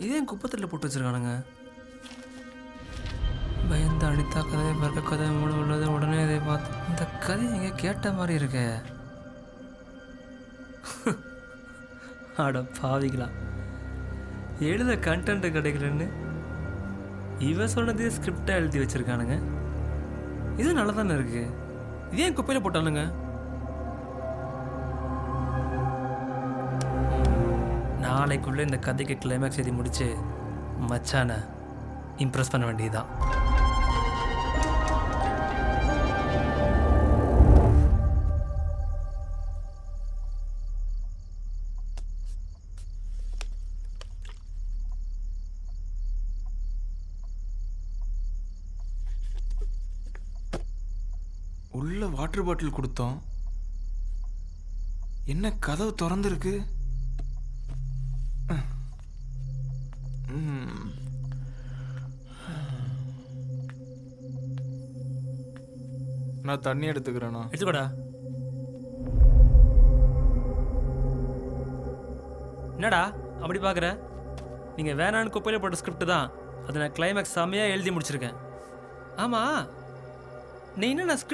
இதே குப்பத்தில் போட்டு வச்சுருக்கானுங்க. பயந்த அனிதா கதை பிறக்க கதை மூணு உள்ளது உடனே இதை பார்த்து இந்த கதை எங்கே கேட்ட மாதிரி இருக்கே. அட பாவிங்களா, எழுத கண்டென்ட் கிடைக்கலன்னு இவன் சொன்னதே ஸ்கிரிப்டாக எழுதி வச்சுருக்கானுங்க. இது நல்லா தானே இருக்குது. இதே குப்பையில் போட்டானுங்க. நாளைக்குள்ளே இந்த கதைக்கு கிளைமேக்ஸ் எழுதி முடிச்சு மச்சானை இம்ப்ரெஸ் பண்ண வேண்டியதுதான். உள்ள வாட்டர் பாட்டில் கொடுத்தோம். என்ன கதவு திறந்துருக்கு? நான் தண்ணி எடுத்துக்கிறேண்ணா. எடுத்துக்கோடா. என்னடா அப்படி பார்க்குற? நீங்கள் வேணான்னு குப்பையில் போட்ட ஸ்கிரிப்ட் தான். அதை நான் கிளைமேக்ஸ் செம்மையாக எழுதி முடிச்சிருக்கேன். ஆமாம், நீ என்ன ஸ்கிரிப்ட்